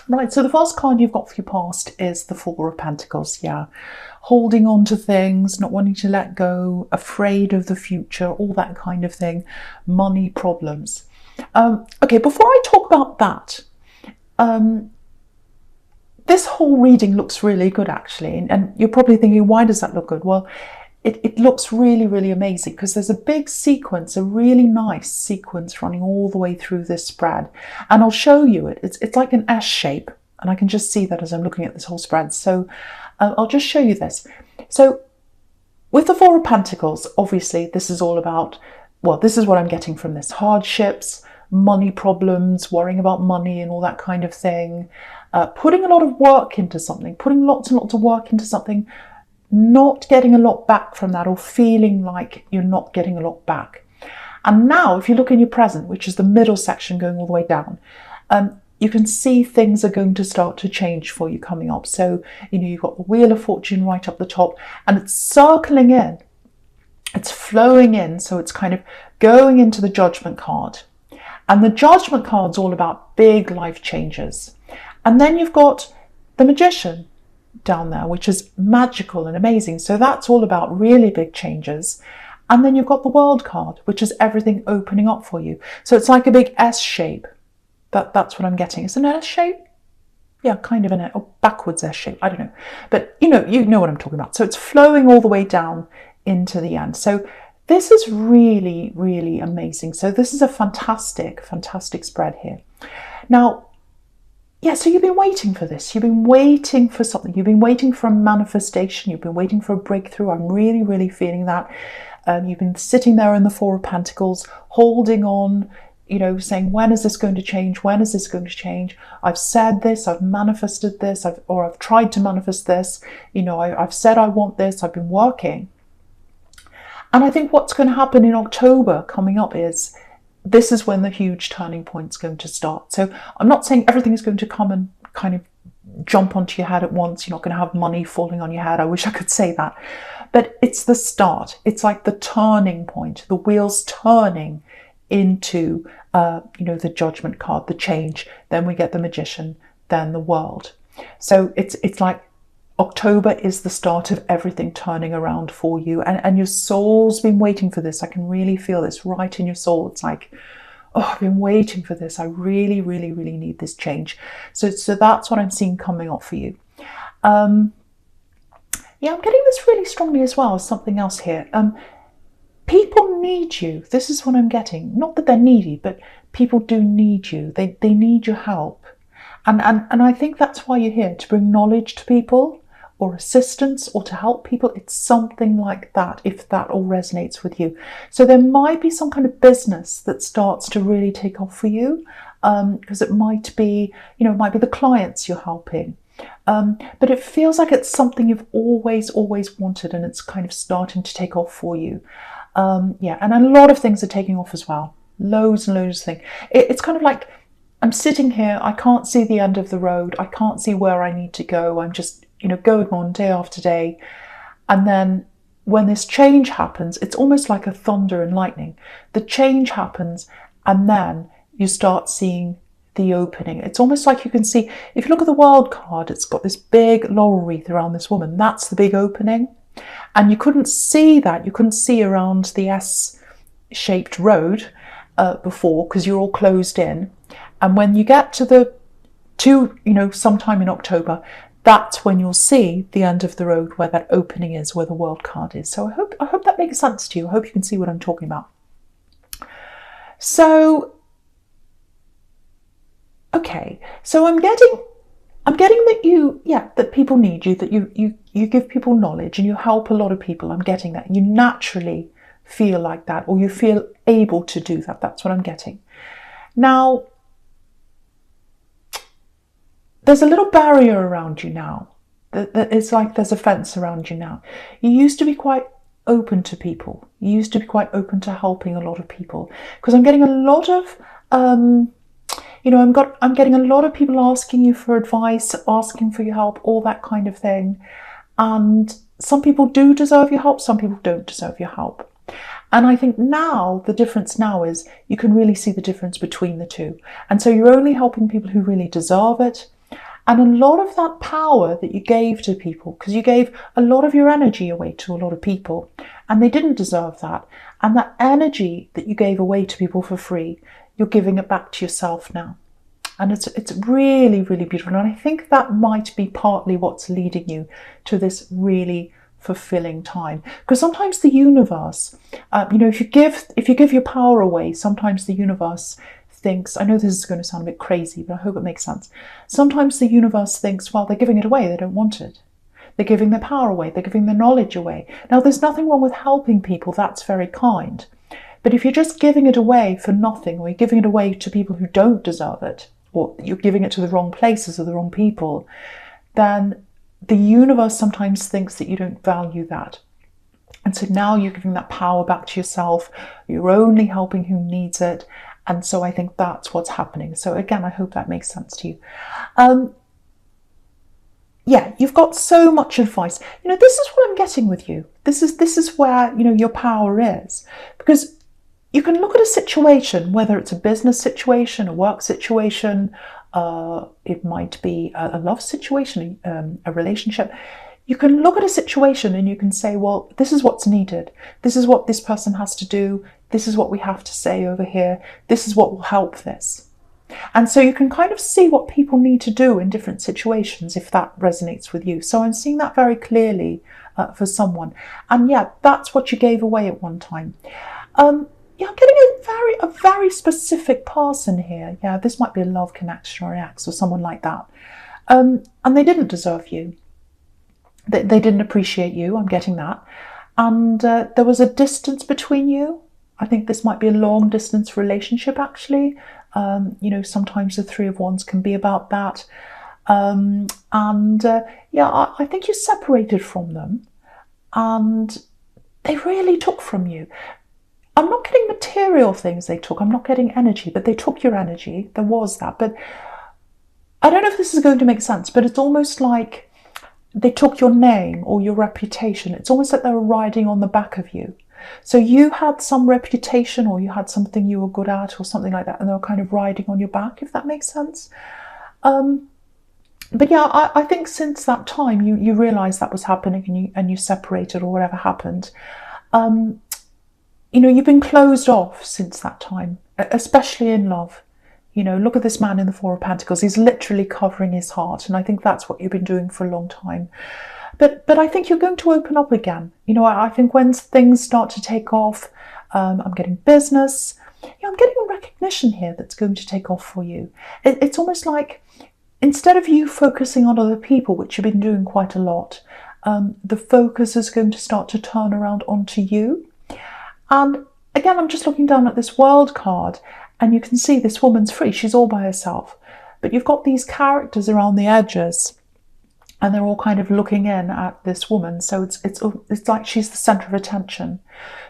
Right, so the first card you've got for your past is the Four of Pentacles, yeah. Holding on to things, not wanting to let go, afraid of the future, all that kind of thing. Money problems. Okay, before I talk about that, this whole reading looks really good actually, and you're probably thinking, why does that look good? Well, it looks really, really amazing because there's a big sequence, a really nice sequence running all the way through this spread. And I'll show you it. It's like an S shape, and I can just see that as I'm looking at this whole spread. So I'll just show you this. So with the Four of Pentacles, obviously this is all about, well, this is what I'm getting from this: hardships, money problems, worrying about money and all that kind of thing. Putting a lot of work into something, putting lots and lots of work into something, not getting a lot back from that, or feeling like you're not getting a lot back. And now if you look in your present, which is the middle section going all the way down, you can see things are going to start to change for you coming up. So, you know, you've got the Wheel of Fortune right up the top, and it's circling in, it's flowing in, so it's kind of going into the Judgment card. And the Judgment card's all about big life changes. And then you've got the Magician down there, which is magical and amazing. So that's all about really big changes. And then you've got the World card, which is everything opening up for you. So it's like a big S shape. That's what I'm getting. Is it an S shape? Yeah, kind of an backwards S shape. I don't know. But you know what I'm talking about. So it's flowing all the way down into the end. So this is really, really amazing. So this is a fantastic, fantastic spread here. Now, yeah, so you've been waiting for this. You've been waiting for something. You've been waiting for a manifestation. You've been waiting for a breakthrough. I'm really, really feeling that. You've been sitting there in the Four of Pentacles, holding on, you know, saying, when is this going to change? When is this going to change? I've said this, I've manifested this, I've tried to manifest this. You know, I've said I want this, I've been working. And I think what's going to happen in October coming up is, this is when the huge turning point is going to start. So I'm not saying everything is going to come and kind of jump onto your head at once. You're not going to have money falling on your head. I wish I could say that. But it's the start. It's like the turning point, the wheels turning into, you know, the Judgment card, the change. Then we get the Magician, then the World. So it's like October is the start of everything turning around for you, and your soul's been waiting for this. I can really feel this right in your soul. It's like, oh, I've been waiting for this. I really, really, really need this change. So that's what I'm seeing coming up for you. Yeah, I'm getting this really strongly as well as something else here. People need you. This is what I'm getting. Not that they're needy, but people do need you. They need your help. And I think that's why you're here, to bring knowledge to people, or assistance, or to help people. It's something like that, if that all resonates with you. So there might be some kind of business that starts to really take off for you, because it might be, you know, it might be the clients you're helping. But it feels like it's something you've always wanted, and it's kind of starting to take off for you. Yeah, and a lot of things are taking off as well. Loads and loads of things. It's kind of like, I'm sitting here, I can't see the end of the road, I can't see where I need to go, I'm just, you know, going on day after day. And then when this change happens, it's almost like a thunder and lightning. The change happens, and then you start seeing the opening. It's almost like you can see, if you look at the World card, it's got this big laurel wreath around this woman. That's the big opening. And you couldn't see that. You couldn't see around the S-shaped road before, because you're all closed in. And when you get to you know, sometime in October, that's when you'll see the end of the road, where that opening is, where the World card is. So I hope that makes sense to you. I hope you can see what I'm talking about. So, okay. So I'm getting that that people need you, that you give people knowledge and you help a lot of people. I'm getting that. You naturally feel like that, or you feel able to do that. That's what I'm getting. Now, there's a little barrier around you now. It's like there's a fence around you now. You used to be quite open to people. You used to be quite open to helping a lot of people. Because I'm getting a lot of, you know, I'm getting a lot of people asking you for advice, asking for your help, all that kind of thing. And some people do deserve your help, some people don't deserve your help. And I think now, the difference now is you can really see the difference between the two. And so you're only helping people who really deserve it. And a lot of that power that you gave to people, because you gave a lot of your energy away to a lot of people, and they didn't deserve that. And that energy that you gave away to people for free, you're giving it back to yourself now. And it's really, really beautiful. And I think that might be partly what's leading you to this really fulfilling time. Because sometimes the universe, if you give your power away, sometimes the universe thinks, I know this is going to sound a bit crazy, but I hope it makes sense. Sometimes the universe thinks, well, they're giving it away, they don't want it. They're giving their power away, they're giving their knowledge away. Now, there's nothing wrong with helping people, that's very kind. But if you're just giving it away for nothing, or you're giving it away to people who don't deserve it, or you're giving it to the wrong places or the wrong people, then the universe sometimes thinks that you don't value that. And so now you're giving that power back to yourself. You're only helping who needs it. And so I think that's what's happening. So again, I hope that makes sense to you. Yeah, you've got so much advice. This is what I'm getting with you. This is where, your power is. Because you can look at a situation, whether it's a business situation, a work situation, it might be a love situation, a relationship. You can look at a situation and you can say, well, this is what's needed. This is what this person has to do. This is what we have to say over here. This is what will help this. And so you can kind of see what people need to do in different situations if that resonates with you. So I'm seeing that very clearly for someone. And yeah, that's what you gave away at one time. Yeah, I'm getting a very specific person here. Yeah, this might be a love connection or an ex or someone like that. And they didn't deserve you. They didn't appreciate you. I'm getting that. And there was a distance between you. I think this might be a long distance relationship, actually. Sometimes the Three of Wands can be about that. I think you separated from them and they really took from you. I'm not getting material things they took. I'm not getting energy, but they took your energy. There was that. But I don't know if this is going to make sense, but it's almost like they took your name or your reputation. It's almost like they were riding on the back of you. So you had some reputation or you had something you were good at or something like that, and they were kind of riding on your back, if that makes sense. But yeah, I think since that time you realised that was happening and you separated or whatever happened. You've been closed off since that time, especially in love. Look at this man in the Four of Pentacles. He's literally covering his heart. And I think that's what you've been doing for a long time. But I think you're going to open up again. I think when things start to take off, I'm getting business. I'm getting a recognition here that's going to take off for you. It's almost like instead of you focusing on other people, which you've been doing quite a lot, the focus is going to start to turn around onto you. And again, I'm just looking down at this World card and you can see this woman's free. She's all by herself. But you've got these characters around the edges and they're all kind of looking in at this woman. So it's like she's the centre of attention.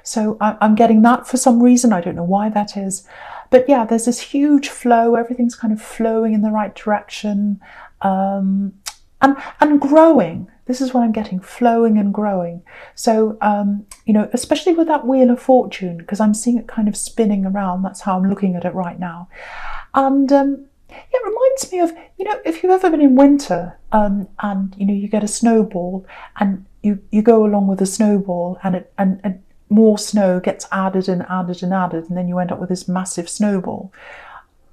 So I'm getting that for some reason. I don't know why that is. But yeah, there's this huge flow. Everything's kind of flowing in the right direction. And growing. This is what I'm getting, flowing and growing. So, especially with that Wheel of Fortune, because I'm seeing it kind of spinning around. That's how I'm looking at it right now. And it reminds me of, if you've ever been in winter and, you get a snowball and you go along with the snowball and more snow gets added and added and added, and then you end up with this massive snowball.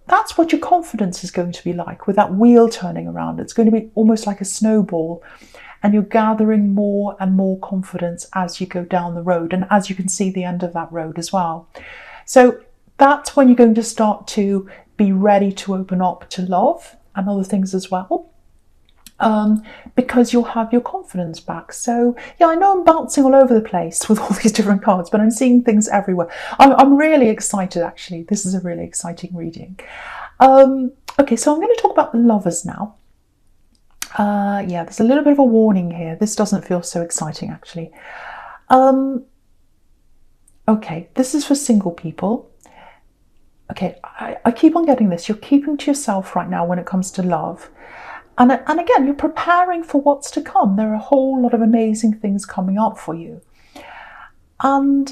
That's what your confidence is going to be like with that wheel turning around. It's going to be almost like a snowball and you're gathering more and more confidence as you go down the road and as you can see the end of that road as well. So that's when you're going to start to be ready to open up to love and other things as well. Because you'll have your confidence back. So yeah, I know I'm bouncing all over the place with all these different cards, but I'm seeing things everywhere. I'm really excited, actually. This is a really exciting reading. Okay, so I'm going to talk about the Lovers now. Yeah, there's a little bit of a warning here. This doesn't feel so exciting, actually. Okay, this is for single people. Okay, I keep on getting this. You're keeping to yourself right now when it comes to love. And again, you're preparing for what's to come. There are a whole lot of amazing things coming up for you. And,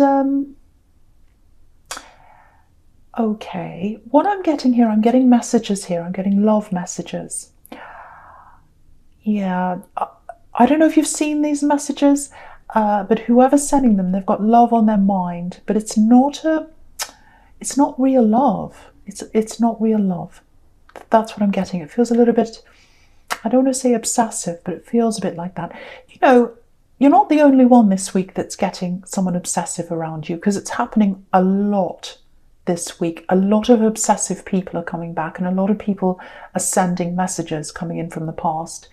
okay, what I'm getting here, I'm getting messages here. I'm getting love messages. Yeah, I don't know if you've seen these messages, but whoever's sending them, they've got love on their mind, but it's not real love. It's not real love. That's what I'm getting. It feels a little bit, I don't want to say obsessive, but it feels a bit like that. You know, you're not the only one this week that's getting someone obsessive around you, because it's happening a lot this week. A lot of obsessive people are coming back, and a lot of people are sending messages coming in from the past.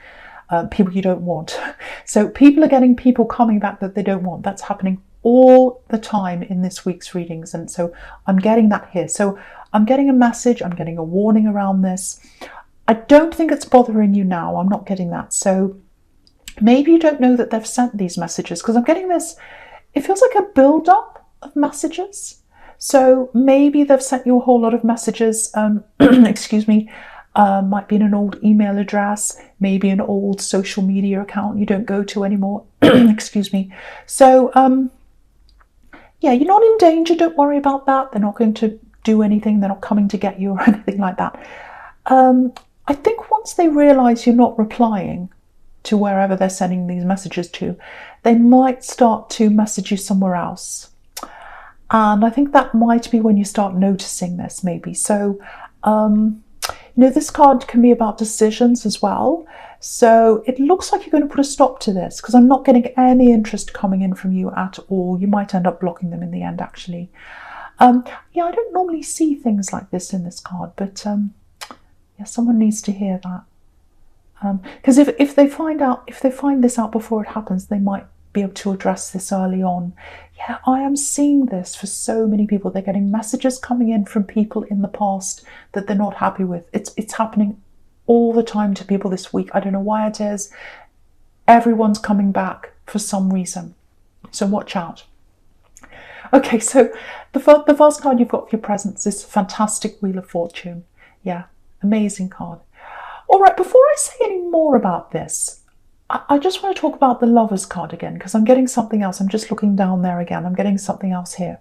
People you don't want. So people are getting people coming back that they don't want. That's happening all the time in this week's readings. And so I'm getting that here. So I'm getting a message, I'm getting a warning around this. I don't think it's bothering you now. I'm not getting that. So maybe you don't know that they've sent these messages, because I'm getting this, it feels like a build-up of messages. So maybe they've sent you a whole lot of messages, excuse me, might be in an old email address, maybe an old social media account you don't go to anymore, excuse me. So yeah, you're not in danger, don't worry about that. They're not going to do anything, they're not coming to get you or anything like that. I think once they realise you're not replying to wherever they're sending these messages to, they might start to message you somewhere else. And I think that might be when you start noticing this, maybe. So, you know, this card can be about decisions as well. So it looks like you're going to put a stop to this, because I'm not getting any interest coming in from you at all. You might end up blocking them in the end, actually. Yeah, I don't normally see things like this in this card, but yeah, someone needs to hear that. Because if they find this out before it happens, they might be able to address this early on. Yeah, I am seeing this for so many people. They're getting messages coming in from people in the past that they're not happy with. It's happening all the time to people this week. I don't know why it is. Everyone's coming back for some reason. So watch out. Okay, so the first card you've got for your presents is Fantastic Wheel of Fortune. Yeah, amazing card. All right, before I say any more about this, I just want to talk about the Lovers card again, because I'm getting something else. I'm just looking down there again. I'm getting something else here.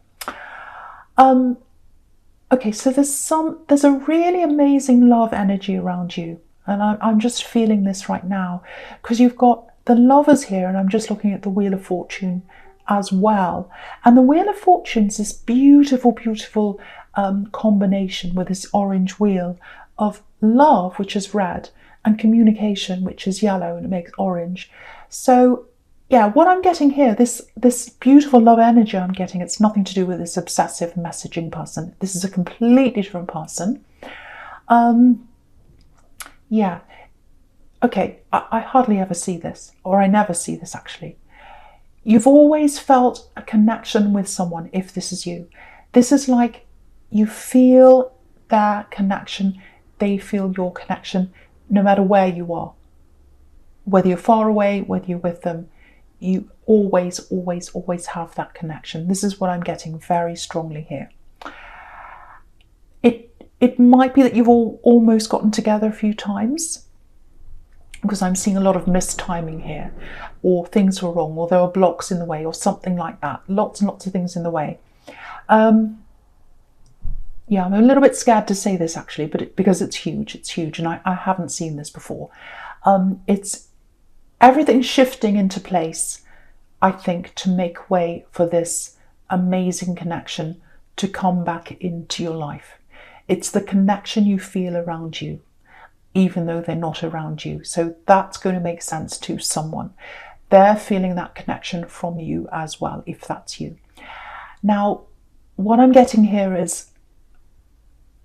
Okay, so there's a really amazing love energy around you, and I'm just feeling this right now, because you've got the Lovers here, and I'm just looking at the Wheel of Fortune as well. And the Wheel of Fortune is this beautiful, beautiful combination with this orange wheel of love, which is red, and communication, which is yellow, and it makes orange. So yeah, what I'm getting here, this beautiful love energy I'm getting, it's nothing to do with this obsessive messaging person. This is a completely different person. Yeah, okay, I hardly ever see this, or I never see this actually. You've always felt a connection with someone if this is you. This is like you feel their connection, they feel your connection, no matter where you are. Whether you're far away, whether you're with them, you always, always, always have that connection. This is what I'm getting very strongly here. It might be that you've all almost gotten together a few times, because I'm seeing a lot of mistiming here, or things were wrong, or there were blocks in the way, or something like that. Lots and lots of things in the way. Yeah, I'm a little bit scared to say this actually, but because it's huge, and I haven't seen this before. It's everything shifting into place, I think, to make way for this amazing connection to come back into your life. It's the connection you feel around you, even though they're not around you. So that's going to make sense to someone. They're feeling that connection from you as well, if that's you. Now, what I'm getting here is,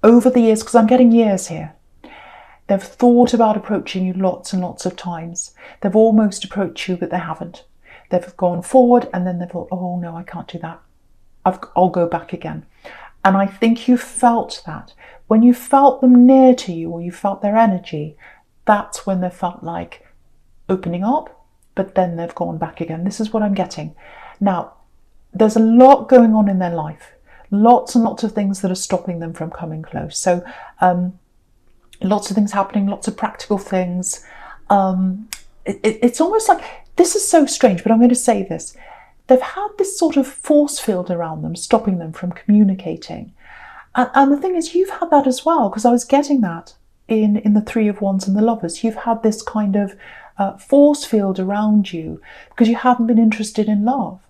over the years, because I'm getting years here, they've thought about approaching you lots and lots of times. They've almost approached you, but they haven't. They've gone forward, and then they've thought, oh no, I can't do that. I'll go back again. And I think you felt that. When you felt them near to you, or you felt their energy, that's when they felt like opening up, but then they've gone back again. This is what I'm getting. Now, there's a lot going on in their life. Lots and lots of things that are stopping them from coming close. So lots of things happening, lots of practical things. It's almost like, this is so strange, but I'm going to say this. They've had this sort of force field around them, stopping them from communicating. And the thing is, you've had that as well, because I was getting that. in the Three of Wands and the Lovers. You've had this kind of force field around you because you haven't been interested in love.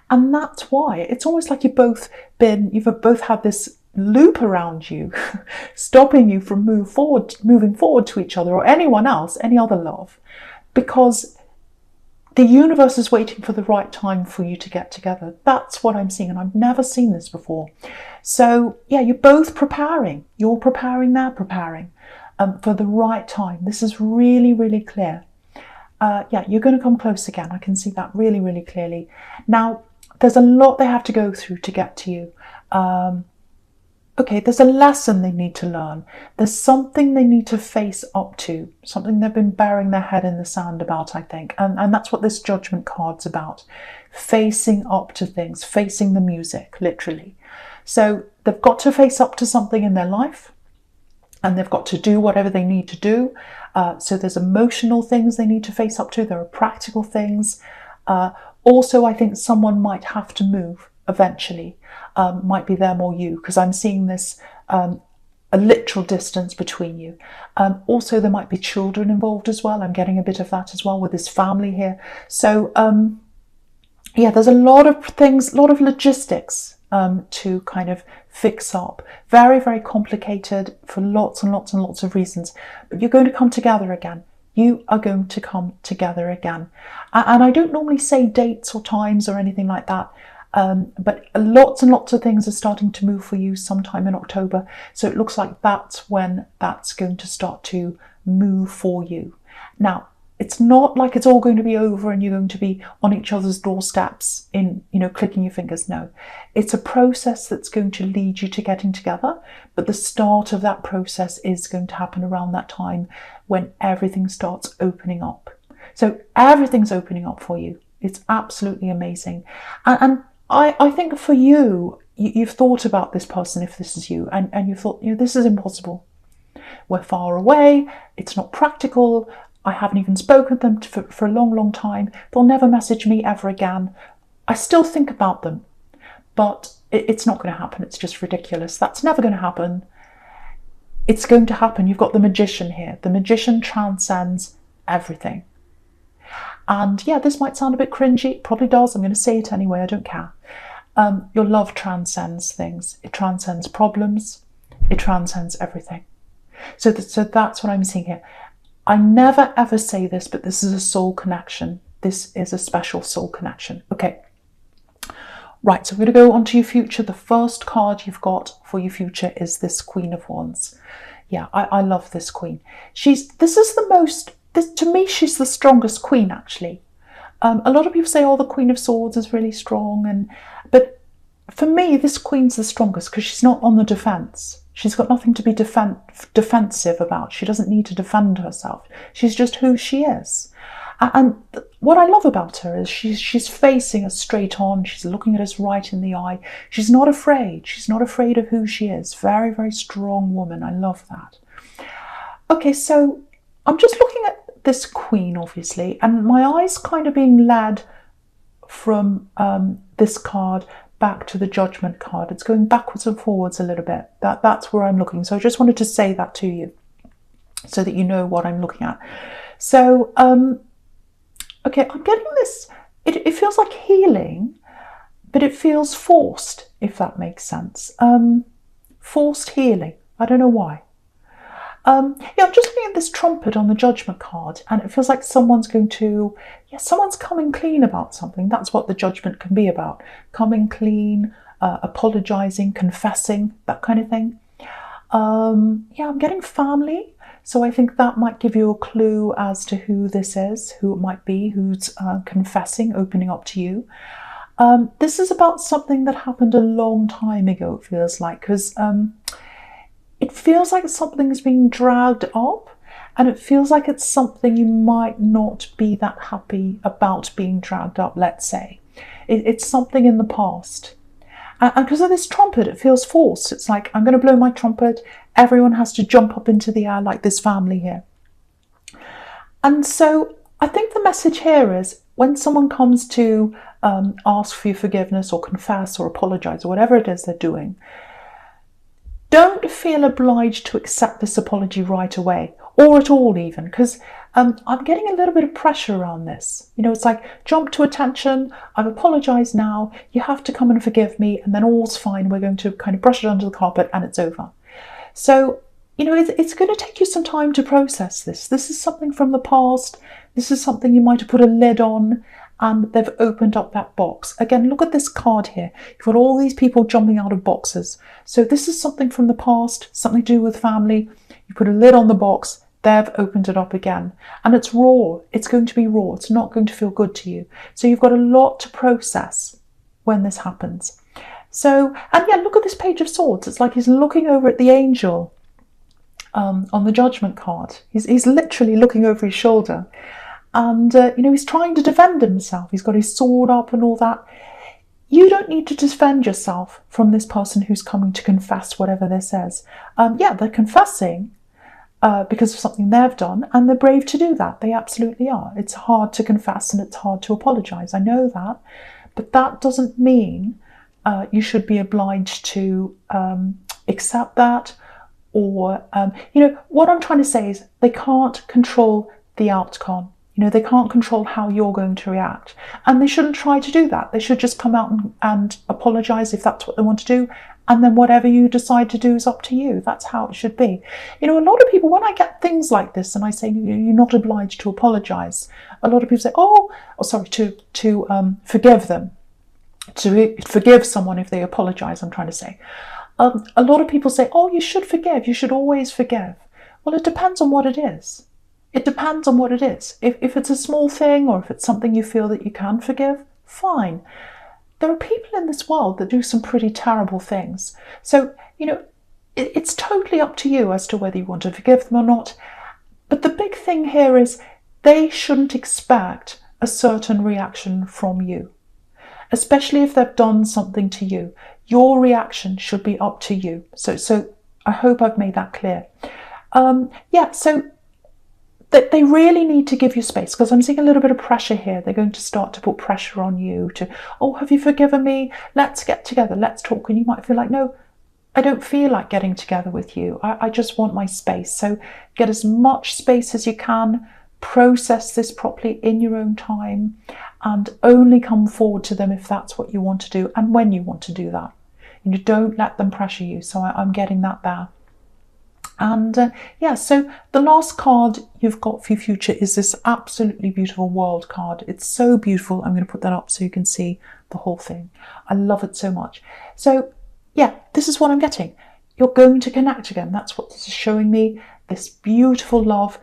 And that's why it's almost like you've both had this loop around you, stopping you from moving forward to each other or anyone else, any other love, because the universe is waiting for the right time for you to get together. That's what I'm seeing, and I've never seen this before. So yeah, you're both preparing. You're preparing, they're preparing for the right time. This is really, really clear. Yeah, you're going to come close again. I can see that really, really clearly. Now, there's a lot they have to go through to get to you. Okay, there's a lesson they need to learn. There's something they need to face up to, something they've been burying their head in the sand about, I think. And that's what this Judgment card's about. Facing up to things, facing the music, literally. So they've got to face up to something in their life, and they've got to do whatever they need to do. So there's emotional things they need to face up to. There are practical things. Also, I think someone might have to move eventually. Might be them or you, because I'm seeing this a literal distance between you. Also, there might be children involved as well. I'm getting a bit of that as well with this family here. So yeah, there's a lot of things, a lot of logistics to kind of fix up. Very, very complicated for lots and lots and lots of reasons. But you're going to come together again. You are going to come together again. And I don't normally say dates or times or anything like that. But lots and lots of things are starting to move for you sometime in October. So it looks like that's when that's going to start to move for you. Now, it's not like it's all going to be over and you're going to be on each other's doorsteps in, clicking your fingers. No, it's a process that's going to lead you to getting together. But the start of that process is going to happen around that time when everything starts opening up. So everything's opening up for you. It's absolutely amazing. And I think for you, you've thought about this person, if this is you, and you thought, this is impossible. We're far away. It's not practical. I haven't even spoken to them for a long, long time. They'll never message me ever again. I still think about them, but it's not going to happen. It's just ridiculous. That's never going to happen. It's going to happen. You've got the Magician here. The Magician transcends everything. And yeah, this might sound a bit cringy. It probably does. I'm going to say it anyway. I don't care. Your love transcends things. It transcends problems. It transcends everything. So that's what I'm seeing here. I never ever say this, but this is a soul connection. This is a special soul connection. Okay. Right, so we're going to go on to your future. The first card you've got for your future is this Queen of Wands. Yeah, I love this queen. To me, she's the strongest queen, actually. A lot of people say, the Queen of Swords is really strong. But for me, this queen's the strongest because she's not on the defence. She's got nothing to be defensive about. She doesn't need to defend herself. She's just who she is. And what I love about her is she's facing us straight on. She's looking at us right in the eye. She's not afraid. She's not afraid of who she is. Very, very strong woman. I love that. Okay, so I'm just looking at this queen, obviously, and my eyes kind of being led from this card back to the Judgment card. It's going backwards and forwards a little bit. That's where I'm looking. So I just wanted to say that to you so that you know what I'm looking at. So, okay, I'm getting this. It feels like healing, but it feels forced, if that makes sense. Forced healing. I don't know why. Yeah, I'm just looking at this trumpet on the Judgment card, and it feels like someone's coming clean about something. That's what the Judgment can be about. Coming clean, apologising, confessing, that kind of thing. Yeah, I'm getting family. So I think that might give you a clue as to who this is, who it might be, who's confessing, opening up to you. This is about something that happened a long time ago, it feels like, because it feels like something's being dragged up, and it feels like it's something you might not be that happy about being dragged up, let's say. It's something in the past. And because of this trumpet, it feels forced. It's like, I'm going to blow my trumpet. Everyone has to jump up into the air like this family here. And so I think the message here is when someone comes to ask for your forgiveness or confess or apologise or whatever it is they're doing, don't feel obliged to accept this apology right away, or at all even, because I'm getting a little bit of pressure around this. You know, it's like, jump to attention, I've apologised now, you have to come and forgive me, and then all's fine, we're going to kind of brush it under the carpet and it's over. So, you know, it's going to take you some time to process this. This is something from the past, this is something you might have put a lid on, and they've opened up that box. Again, look at this card here. You've got all these people jumping out of boxes. So this is something from the past, something to do with family. You put a lid on the box, they've opened it up again. And it's raw. It's going to be raw. It's not going to feel good to you. So you've got a lot to process when this happens. So, and yeah, look at this Page of Swords. It's like he's looking over at the angel on the Judgment card. He's literally looking over his shoulder. And, you know, he's trying to defend himself. He's got his sword up and all that. You don't need to defend yourself from this person who's coming to confess whatever this is. Yeah, they're confessing because of something they've done, and they're brave to do that. They absolutely are. It's hard to confess and it's hard to apologise. I know that. But that doesn't mean you should be obliged to accept that. Or, you know, what I'm trying to say is they can't control the outcome. You know, they can't control how you're going to react. And they shouldn't try to do that. They should just come out and apologise if that's what they want to do. And then whatever you decide to do is up to you. That's how it should be. You know, a lot of people, when I get things like this and I say, you're not obliged to apologise, a lot of people say, to forgive them. To forgive someone if they apologise, I'm trying to say. A lot of people say, oh, you should forgive. You should always forgive. Well, it depends on what it is. It depends on what it is. If it's a small thing, or if it's something you feel that you can forgive, fine. There are people in this world that do some pretty terrible things. So, you know, it's totally up to you as to whether you want to forgive them or not. But the big thing here is they shouldn't expect a certain reaction from you, especially if they've done something to you. Your reaction should be up to you. So I hope I've made that clear. So they really need to give you space, because I'm seeing a little bit of pressure here. They're going to start to put pressure on you to, oh, have you forgiven me? Let's get together, let's talk. And you might feel like, no, I don't feel like getting together with you. I just want my space. So get as much space as you can, process this properly in your own time, and only come forward to them if that's what you want to do and when you want to do that. You know, don't let them pressure you. So I'm getting that there. And so the last card you've got for your future is this absolutely beautiful World card. It's so beautiful. I'm going to put that up so you can see the whole thing. I love it so much. So yeah, this is what I'm getting. You're going to connect again. That's what this is showing me, this beautiful love.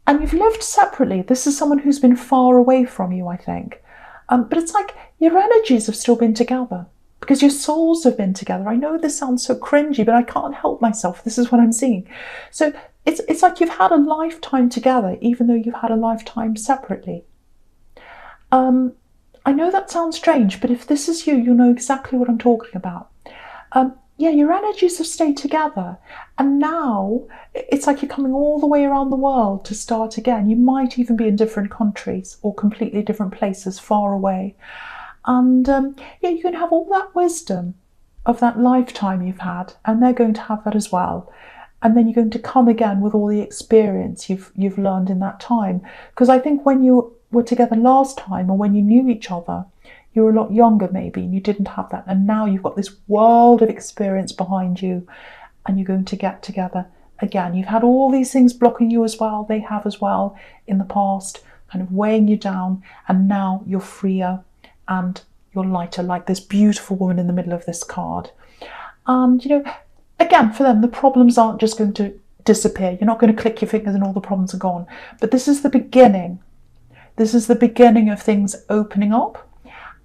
And you've lived separately. This is someone who's been far away from you, I think. But it's like your energies have still been together, because your souls have been together. I know this sounds so cringy, but I can't help myself. This is what I'm seeing. So it's like you've had a lifetime together, even though you've had a lifetime separately. I know that sounds strange, but if this is you, you'll know exactly what I'm talking about. Your energies have stayed together, and now it's like you're coming all the way around the world to start again. You might even be in different countries or completely different places far away. And you can have all that wisdom of that lifetime you've had, and they're going to have that as well. And then you're going to come again with all the experience you've learned in that time. Because I think when you were together last time, or when you knew each other, you were a lot younger maybe, and you didn't have that. And now you've got this world of experience behind you, and you're going to get together again. You've had all these things blocking you as well. They have as well in the past, kind of weighing you down. And now you're freer and you're lighter, like this beautiful woman in the middle of this card. And, you know, again, for them, the problems aren't just going to disappear. You're not going to click your fingers and all the problems are gone. But this is the beginning. This is the beginning of things opening up.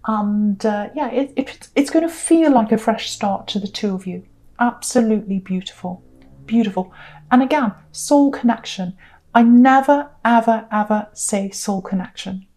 And it's going to feel like a fresh start to the two of you. Absolutely beautiful. Beautiful. And again, soul connection. I never, ever, ever say soul connection.